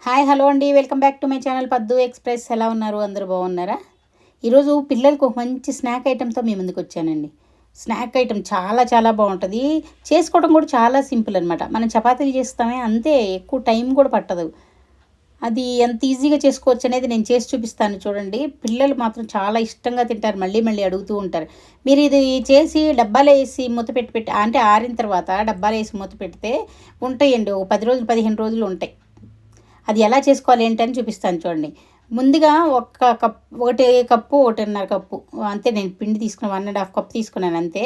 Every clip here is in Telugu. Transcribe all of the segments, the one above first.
హాయ్ హలో అండి, welcome back to my channel పద్దు ఎక్స్ప్రెస్. ఎలా ఉన్నారు? అందరూ బాగున్నారా? ఈరోజు పిల్లలకు ఒక మంచి స్నాక్ ఐటెంతో మీ ముందుకు వచ్చానండి. స్నాక్ ఐటెం చాలా చాలా బాగుంటుంది. చేసుకోవడం కూడా చాలా సింపుల్ అనమాట. మనం చపాతీలు చేస్తామే అంతే, ఎక్కువ టైం కూడా పట్టదు. అది ఎంత ఈజీగా చేసుకోవచ్చు అనేది నేను చేసి చూపిస్తాను చూడండి. పిల్లలు మాత్రం చాలా ఇష్టంగా తింటారు, మళ్ళీ మళ్ళీ అడుగుతూ ఉంటారు. మీరు ఇది చేసి డబ్బాలో వేసి మూత పెట్టి అంటే ఆరిన తర్వాత డబ్బాలో వేసి మూత పెడితే ఉంటాయండి. ఒక 10 రోజులు 15 రోజులు ఉంటాయి. అది ఎలా చేసుకోవాలి ఏంటని చూపిస్తాను చూడండి. ముందుగా ఒకటి కప్పు 1.5 కప్పు అంతే, నేను పిండి తీసుకున్న 1.5 కప్ తీసుకున్నాను అంతే.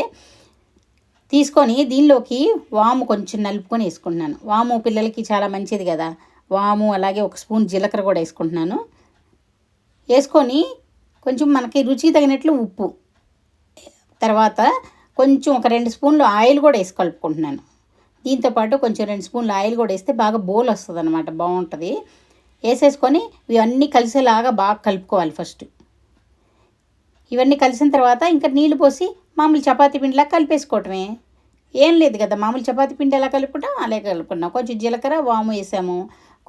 తీసుకొని దీనిలోకి వాము కొంచెం నలుపుకొని వేసుకుంటున్నాను. వాము పిల్లలకి చాలా మంచిది కదా. వాము అలాగే ఒక స్పూన్ జీలకర్ర కూడా వేసుకుంటున్నాను. వేసుకొని కొంచెం మనకి రుచికి తగినట్లు ఉప్పు, తర్వాత కొంచెం ఒక 2 స్పూన్లు ఆయిల్ కూడా వేసి కలుపుకుంటున్నాను. దీంతోపాటు కొంచెం 2 స్పూన్లు ఆయిల్ కూడా వేస్తే బాగా బోల్ వస్తుంది అనమాట, బాగుంటుంది. వేసేసుకొని ఇవన్నీ కలిసేలాగా బాగా కలుపుకోవాలి ఫస్ట్. ఇవన్నీ కలిసిన తర్వాత ఇంకా నీళ్లు పోసి మామూలు చపాతీ పిండిలా కలిపేసుకోవటమే. ఏం లేదు కదా, మామూలు చపాతీ పిండి ఎలా కలుపుకుంటాం అలాగే కలుపుకున్నాం. కొంచెం జీలకర్ర వాము వేసాము,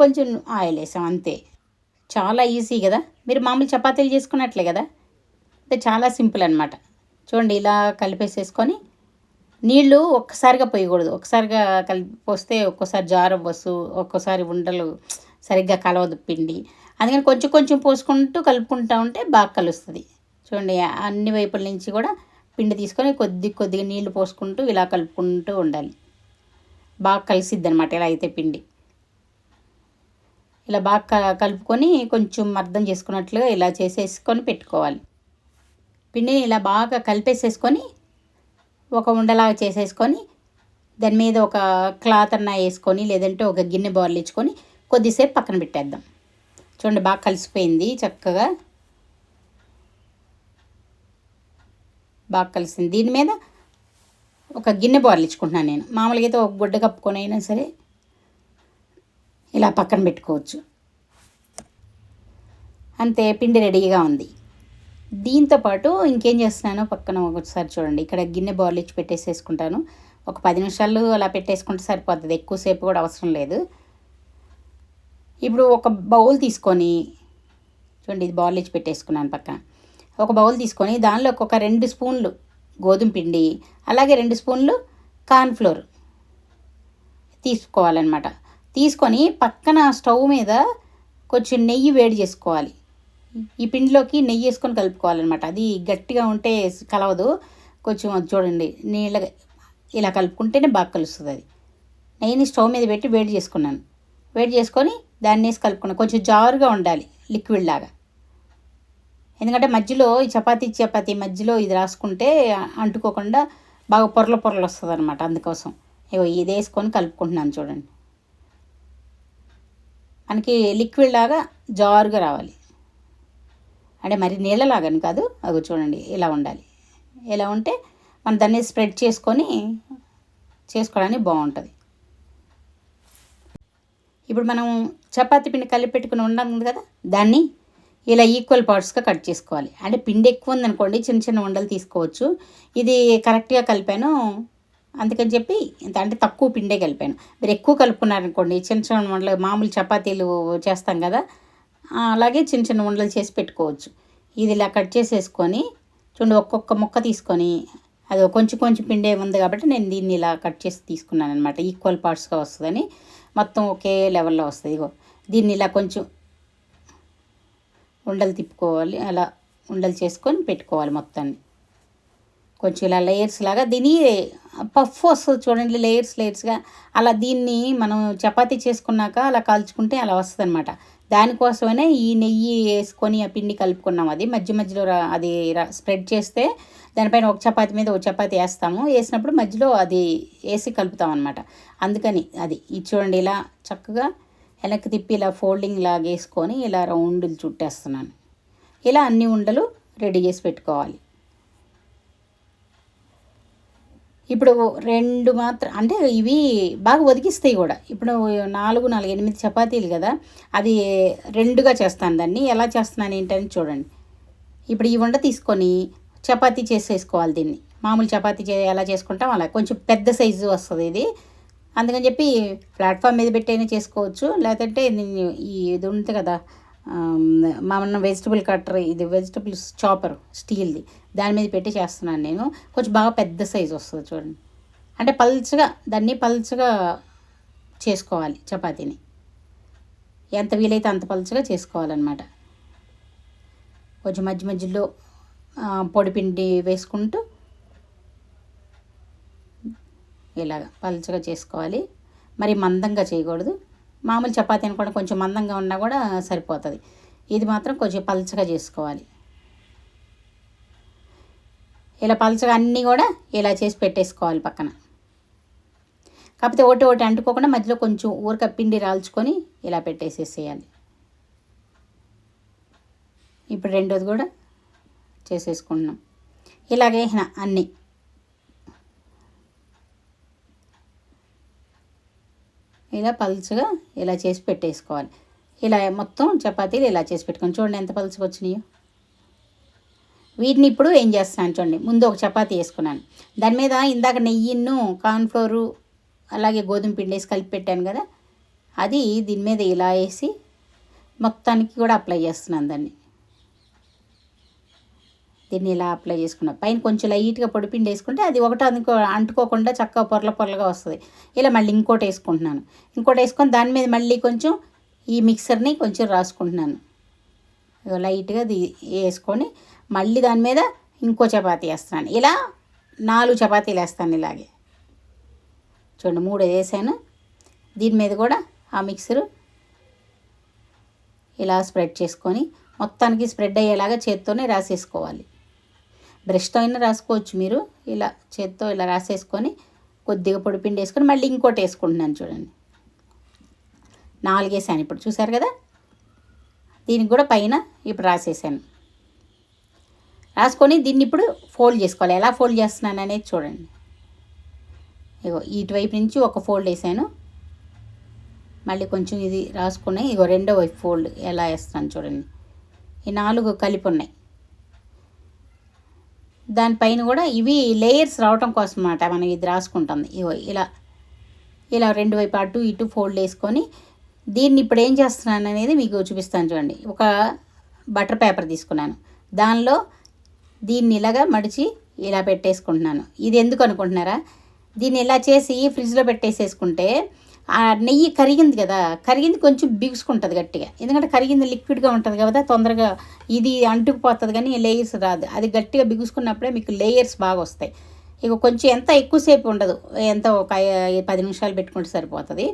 కొంచెం ఆయిల్ వేసాము అంతే. చాలా ఈజీ కదా, మీరు మామూలు చపాతీలు చేసుకున్నట్లే కదా. అంటే చాలా సింపుల్ అనమాట. చూడండి, ఇలా కలిపేసేసుకొని నీళ్ళు ఒక్కసారిగా పోయకూడదు. ఒకసారిగా కలిపి పోస్తే ఒక్కోసారి జారు అవ్వచ్చు, ఒక్కోసారి ఉండలు సరిగ్గా కలవదు పిండి. అందుకని కొంచెం కొంచెం పోసుకుంటూ కలుపుకుంటూ ఉంటే బాగా కలుస్తుంది. చూడండి, అన్ని వైపుల నుంచి కూడా పిండి తీసుకొని కొద్దిగా నీళ్లు పోసుకుంటూ ఇలా కలుపుకుంటూ ఉండాలి. బాగా కలిసిద్ది అనమాట ఇలా అయితే పిండి. ఇలా బాగా కలుపుకొని కొంచెం అర్థం చేసుకున్నట్లుగా ఇలా చేసేసుకొని పెట్టుకోవాలి. పిండిని ఇలా బాగా కలిపేసేసుకొని ఒక ఉండలాగా చేసేసుకొని దాని మీద ఒక క్లాత్ అన్నా వేసుకొని, లేదంటే ఒక గిన్నె బోర్లించుకొని కొద్దిసేపు పక్కన పెట్టేద్దాం. చూడండి, బాగా కలిసిపోయింది, చక్కగా బాగా కలిసింది. దీని మీద ఒక గిన్నె బోర్లించుకుంటున్నాను నేను. మామూలుగా అయితే ఒక గుడ్డ కప్పుకొని అయినా సరే ఇలా పక్కన పెట్టుకోవచ్చు. అంతే, పిండి రెడీగా ఉంది. దీంతోపాటు ఇంకేం చేస్తున్నానో పక్కన ఒకసారి చూడండి. ఇక్కడ గిన్నె బౌలిచ్చి పెట్టేసేసుకుంటాను. ఒక 10 నిమిషాలు అలా పెట్టేసుకుంటే సరిపోతుంది, ఎక్కువసేపు కూడా అవసరం లేదు. ఇప్పుడు ఒక బౌల్ తీసుకొని చూడండి, ఇది బౌలిచ్చి పెట్టేసుకున్నాను పక్కన. ఒక బౌల్ తీసుకొని దానిలో ఒక 2 స్పూన్లు గోధుమ పిండి, అలాగే 2 స్పూన్లు కార్న్ఫ్లోర్ తీసుకోవాలన్నమాట. తీసుకొని పక్కన స్టవ్ మీద కొంచెం నెయ్యి వేడి చేసుకోవాలి. ఈ పిండిలోకి నెయ్యి వేసుకొని కలుపుకోవాలన్నమాట. అది గట్టిగా ఉంటే కలవదు. కొంచెం చూడండి, నీళ్ళగా ఇలా కలుపుకుంటేనే బాగా కలుస్తుంది. అది నెయ్యిని స్టవ్ మీద పెట్టి వేడి చేసుకున్నాను. వేడి చేసుకొని దాన్ని వేసి కలుపుకున్నాను. కొంచెం జారుగా ఉండాలి, లిక్విడ్ లాగా. ఎందుకంటే మధ్యలో ఈ చపాతీ మధ్యలో ఇది రాసుకుంటే అంటుకోకుండా బాగా పొరలు వస్తుంది అనమాట. అందుకోసం ఇది వేసుకొని కలుపుకుంటున్నాను. చూడండి, మనకి లిక్విడ్ లాగా జారుగా రావాలి. అంటే మరి నీళ్ళలాగని కాదు, అది చూడండి ఇలా ఉండాలి. ఇలా ఉంటే మనం దాన్ని స్ప్రెడ్ చేసుకొని చేసుకోవడానికి బాగుంటుంది. ఇప్పుడు మనం చపాతీ పిండి కలిపి పెట్టుకుని ఉన్నాం కదా, దాన్ని ఇలా ఈక్వల్ పార్ట్స్గా కట్ చేసుకోవాలి. అంటే పిండి ఎక్కువ ఉందనుకోండి చిన్న చిన్న ఉండలు తీసుకోవచ్చు. ఇది కరెక్ట్గా కలిపాను, అందుకని చెప్పి అంటే తక్కువ పిండే కలిపాను. మీరు ఎక్కువ కలుపుకున్నారనుకోండి చిన్న చిన్న ఉండలు, మామూలు చపాతీలు చేస్తాం కదా అలాగే చిన్న చిన్న ఉండలు చేసి పెట్టుకోవచ్చు. ఇది ఇలా కట్ చేసేసుకొని చూడండి, ఒక్కొక్క ముక్క తీసుకొని, అది కొంచెం కొంచెం పిండే ఉంది కాబట్టి నేను దీన్ని ఇలా కట్ చేసి తీసుకున్నాను అనమాట. ఈక్వల్ పార్ట్స్గా వస్తుందని, మొత్తం ఒకే లెవెల్లో వస్తుంది. ఇగో దీన్ని ఇలా కొంచెం ఉండలు తిప్పుకోవాలి, అలా ఉండలు చేసుకొని పెట్టుకోవాలి మొత్తాన్ని. కొంచెం ఇలా లేయర్స్ లాగా దీని పఫ్ వస్తుంది చూడండి, లేయర్స్గా. అలా దీన్ని మనం చపాతీ చేసుకున్నాక అలా కాల్చుకుంటే అలా వస్తుంది అనమాట. దానికోసమనే ఈ నెయ్యి వేసుకొని ఆ పిండి కలుపుకున్నాం. అది మధ్యలో అది స్ప్రెడ్ చేస్తే దానిపైన ఒక చపాతీ మీద ఒక చపాతీ వేస్తాము. వేసినప్పుడు మధ్యలో అది వేసి కలుపుతాం అనమాట. అందుకని అది ఇది చూడండి, ఇలా చక్కగా వెనక్కి తిప్పి ఇలా ఫోల్డింగ్ లాగా వేసుకొని ఇలా రౌండ్లు చుట్టేస్తున్నాను. ఇలా అన్ని ఉండలు రెడీ చేసి పెట్టుకోవాలి. ఇప్పుడు 2 మాత్రం అంటే ఇవి బాగా ఒదిగిస్తాయి కూడా. ఇప్పుడు 8 చపాతీలు కదా, అది 2గా చేస్తాను. దాన్ని ఎలా చేస్తున్నాను ఏంటని చూడండి. ఇప్పుడు ఈ ఉండ తీసుకొని చపాతీ చేసేసుకోవాలి. దీన్ని మామూలు చపాతీ ఎలా చేసుకుంటాం అలా. కొంచెం పెద్ద సైజు వస్తుంది ఇది, అందుకని చెప్పి ప్లాట్ఫామ్ మీద పెట్టైనా చేసుకోవచ్చు, లేదంటే ఇది ఉంటుంది కదా మన వెజిటబుల్ కట్టర్, ఇది వెజిటబుల్స్ చాపర్ స్టీల్ది, దాని మీద పెట్టి చేస్తున్నాను నేను. కొంచెం బాగా పెద్ద సైజు వస్తుంది చూడండి. అంటే దాన్ని పల్చగా చేసుకోవాలి, చపాతీని ఎంత వీలైతే అంత పలుచగా చేసుకోవాలన్నమాట. కొంచెం మధ్యలో పొడిపిండి వేసుకుంటూ ఇలాగ పలుచగా చేసుకోవాలి. మరి మందంగా చేయకూడదు. మామూలు చపాతీ అనుకోండి కొంచెం మందంగా ఉన్నా కూడా సరిపోతుంది. ఇది మాత్రం కొంచెం పలుచగా చేసుకోవాలి. ఇలా పలుచగా అన్నీ కూడా ఇలా చేసి పెట్టేసుకోవాలి పక్కన. కాకపోతే ఒకటి అంటుకోకుండా మధ్యలో కొంచెం ఊరక పిండి రాల్చుకొని ఇలా పెట్టేసేసేయాలి. ఇప్పుడు రెండోది కూడా చేసేసుకుంటున్నాం. ఇలాగే అన్నీ ఇలా పలుచగా ఇలా చేసి పెట్టేసుకోవాలి. ఇలా మొత్తం చపాతీలు ఇలా చేసి పెట్టుకొని చూడండి ఎంత పలుచగా వచ్చినాయో. వీటిని ఇప్పుడు ఏం చేస్తున్నాను చూడండి. ముందు ఒక చపాతీ వేసుకున్నాను, దాని మీద ఇందాక నెయ్యిను కార్న్ఫ్లోరు అలాగే గోధుమ పిండి వేసి కలిపి పెట్టాను కదా, అది దీని మీద ఇలా వేసి మొత్తానికి కూడా అప్లై చేస్తున్నాను. దీన్ని ఇలా అప్లై చేసుకున్నాను. పైన కొంచెం లైట్గా పొడిపిండి వేసుకుంటే అది ఒకటి అంటుకోకుండా చక్కగా పొరలుగా వస్తుంది. ఇలా మళ్ళీ ఇంకోటి వేసుకొని దాని మీద మళ్ళీ కొంచెం ఈ మిక్సర్ని కొంచెం రాసుకుంటున్నాను. లైట్గా వేసుకొని మళ్ళీ దాని మీద ఇంకో చపాతీ వేస్తున్నాను. ఇలా 4 చపాతీలు వేస్తాను. ఇలాగే చూడండి 3 వేసాను. దీని మీద కూడా ఆ మిక్సరు ఇలా స్ప్రెడ్ చేసుకొని మొత్తానికి స్ప్రెడ్ అయ్యేలాగా చేత్తోనే రాసేసుకోవాలి. బ్రష్తో అయినా రాసుకోవచ్చు మీరు. ఇలా చేత్తో ఇలా రాసేసుకొని కొద్దిగా పొడిపిండి వేసుకొని మళ్ళీ ఇంకోటి వేసుకుంటున్నాను చూడండి. 4 వేసాను ఇప్పుడు, చూసారు కదా. దీనికి కూడా పైన ఇప్పుడు రాసేసాను. రాసుకొని దీన్ని ఇప్పుడు ఫోల్డ్ చేసుకోవాలి. ఎలా ఫోల్డ్ చేస్తున్నాను అనేది చూడండి. ఇగో ఇటువైపు నుంచి ఒక ఫోల్డ్ వేసాను, మళ్ళీ కొంచెం ఇది రాసుకుని ఇగో రెండో వైపు ఫోల్డ్ ఎలా వేస్తాను చూడండి. ఈ 4 కలిపి ఉన్నాయి. దానిపైన కూడా ఇవి లేయర్స్ రావటం కోసం అన్నమాట మనం ఇది రాసుకుంటుంది. ఇగో ఇలా 2 వైపు అటు ఇటు ఫోల్డ్ వేసుకొని దీన్ని ఇప్పుడు ఏం చేస్తున్నాను అనేది మీకు చూపిస్తాను చూడండి. ఒక బటర్ పేపర్ తీసుకున్నాను, దానిలో దీన్ని ఇలాగా మడిచి ఇలా పెట్టేసుకుంటున్నాను. ఇది ఎందుకు అనుకుంటున్నారా? దీన్ని ఇలా చేసి ఫ్రిడ్జ్లో పెట్టేసేసుకుంటే ఆ నెయ్యి కరిగింది కొంచెం బిగుసుకుంటుంది గట్టిగా. ఎందుకంటే కరిగింది లిక్విడ్గా ఉంటుంది కదా, తొందరగా ఇది అంటుకుపోతుంది కానీ లేయర్స్ రాదు. అది గట్టిగా బిగుసుకున్నప్పుడే మీకు లేయర్స్ బాగా వస్తాయి. ఇక కొంచెం ఎంత ఎక్కువసేపు ఉండదు, ఎంత ఒక 10 నిమిషాలు పెట్టుకుంటే సరిపోతుంది.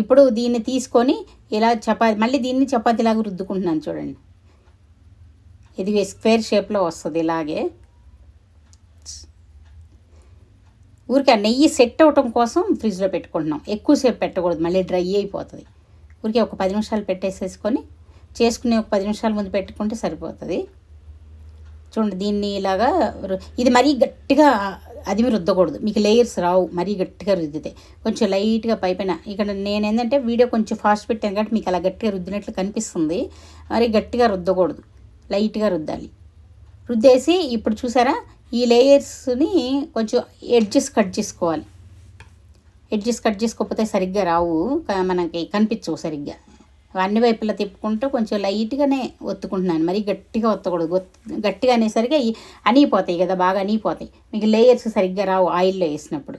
ఇప్పుడు దీన్ని తీసుకొని ఇలా మళ్ళీ దీన్ని చపాతీలాగా రుద్దుకుంటున్నాను చూడండి. ఇది స్క్వేర్ షేప్లో వస్తుంది. ఇలాగే ఊరికే నెయ్యి సెట్ అవ్వటం కోసం ఫ్రిడ్జ్లో పెట్టుకుంటున్నాం. ఎక్కువసేపు పెట్టకూడదు, మళ్ళీ డ్రై అయిపోతుంది. ఊరికే ఒక 10 నిమిషాలు పెట్టేసేసుకొని చేసుకుని ఒక 10 నిమిషాల ముందు పెట్టుకుంటే సరిపోతుంది. చూడండి దీన్ని ఇలాగా ఇది మరీ గట్టిగా అది రుద్దకూడదు, మీకు లేయర్స్ రావు. మరీ గట్టిగా రుద్దితే కొంచెం లైట్గా పైపైన. ఇక్కడ నేను ఏంటంటే వీడియో కొంచెం ఫాస్ట్ పెట్టాను కాబట్టి మీకు అలా గట్టిగా రుద్దినట్లు కనిపిస్తుంది. మరీ గట్టిగా రుద్దకూడదు, లైట్గా రుద్దాలి. రుద్దేసి ఇప్పుడు చూసారా ఈ లేయర్స్ని కొంచెం ఎడ్జెస్ కట్ చేసుకోవాలి. ఎడ్జెస్ కట్ చేసుకోకపోతే సరిగ్గా రావు, మనకి కనిపించవు సరిగ్గా. అన్ని వైపులా తిప్పుకుంటూ కొంచెం లైట్గానే ఒత్తుకుంటున్నాను, మరీ గట్టిగా ఒత్తకూడదు. గట్టిగా అనేసరికి అనిగిపోతాయి కదా, బాగా అనిగిపోతాయి, మీకు లేయర్స్ సరిగ్గా రావు ఆయిల్లో వేసినప్పుడు.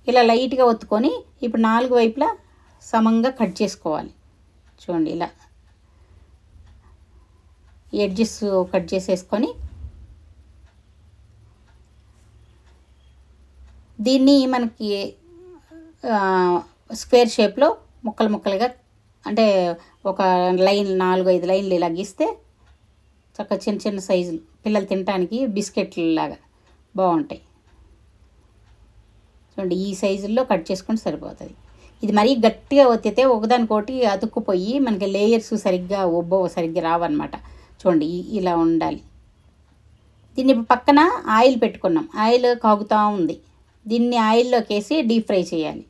ఇలా లైట్గా ఒత్తుకొని ఇప్పుడు 4 వైపులా సమంగా కట్ చేసుకోవాలి. చూడండి ఇలా ఎడ్జెస్ కట్ చేసేసుకొని దీన్ని మనకి స్క్వేర్ షేప్లో ముక్కలుగా అంటే ఒక లైన్ 4-5 లైన్లు ఇలా గీస్తే చక్కగా చిన్న సైజులు పిల్లలు తినడానికి బిస్కెట్లు లాగా బాగుంటాయి. చూడండి ఈ సైజుల్లో కట్ చేసుకుంటే సరిపోతుంది. ఇది మరీ గట్టిగా ఒత్తితే ఒకదానికోటి అతుక్కుపోయి మనకి లేయర్స్ సరిగ్గా సరిగ్గా రావన్నమాట. చూడండి ఇలా ఉండాలి. దీన్ని ఇప్పుడు పక్కన ఆయిల్ పెట్టుకున్నాం, ఆయిల్ కాగుతూ ఉంది. దీన్ని ఆయిల్లోకి వేసి డీప్ ఫ్రై చేయాలి.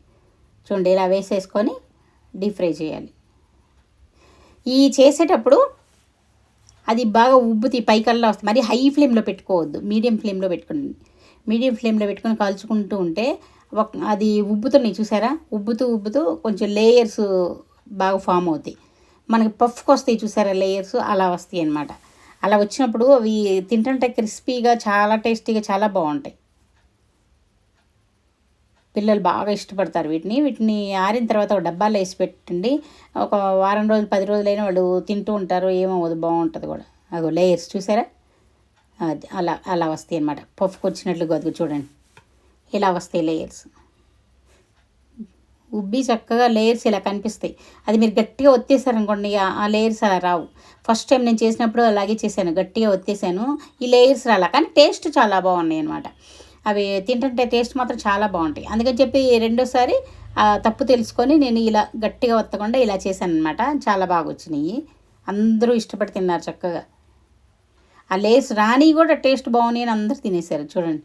చూడండి ఇలా వేసేసుకొని డీప్ ఫ్రై చేయాలి. ఈ చేసేటప్పుడు అది బాగా ఉబ్బుతి పైకల్లా వస్తుంది. మరి హై ఫ్లేమ్లో పెట్టుకోవద్దు, మీడియం ఫ్లేమ్లో పెట్టుకుని కాల్చుకుంటూ ఉంటే అది ఉబ్బుతున్నాయి చూసారా, ఉబ్బుతూ ఉబ్బుతూ కొంచెం లేయర్స్ బాగా ఫామ్ అవుతాయి. మనకి పఫ్కి వస్తాయి చూసారా లేయర్స్, అలా వస్తాయి అన్నమాట. అలా వచ్చినప్పుడు అవి తింటుంటే క్రిస్పీగా చాలా టేస్టీగా చాలా బాగుంటాయి. పిల్లలు బాగా ఇష్టపడతారు వీటిని ఆరిన తర్వాత ఒక డబ్బాలో వేసి పెట్టండి. ఒక వారం రోజులు 10 రోజులైనా వాళ్ళు తింటూ ఉంటారు, ఏమవ్వదు, బాగుంటుంది కూడా. అగో లేయర్స్ చూసారా, అది అలా అలా వస్తాయి అన్నమాట. పఫ్కి వచ్చినట్లు గదుగు చూడండి, ఇలా వస్తాయి లేయర్స్. ఉబ్బి చక్కగా లేయర్స్ ఇలా కనిపిస్తాయి. అది మీరు గట్టిగా ఒత్తేసారనుకోండి ఆ లేయర్స్ అలా రావు. ఫస్ట్ టైం నేను చేసినప్పుడు అలాగే చేశాను, గట్టిగా ఒత్తేసాను, ఈ లేయర్స్ రాలా. కానీ టేస్ట్ చాలా బాగున్నాయి అనమాట. అవి తింటుంటే టేస్ట్ మాత్రం చాలా బాగుంటాయి. అందుకని చెప్పి రెండోసారి తప్పు తెలుసుకొని నేను ఇలా గట్టిగా ఒత్తకుండా ఇలా చేశాను అనమాట. చాలా బాగా వచ్చినాయి, అందరూ ఇష్టపడి తిన్నారు చక్కగా. ఆ లేయర్స్ రాని కూడా టేస్ట్ బాగున్నాయి అని అందరూ తినేశారు. చూడండి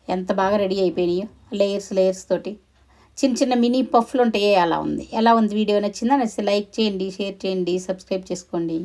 ఎంత బాగా రెడీ అయిపోయినాయో లేయర్స్ తోటి. చిన్న చిన్న మినీ పఫ్లు ఉంటాయి, అలా ఉంది. ఎలా ఉంది వీడియో నచ్చిందా? నచ్చితే లైక్ చేయండి, షేర్ చేయండి, సబ్స్క్రైబ్ చేసుకోండి.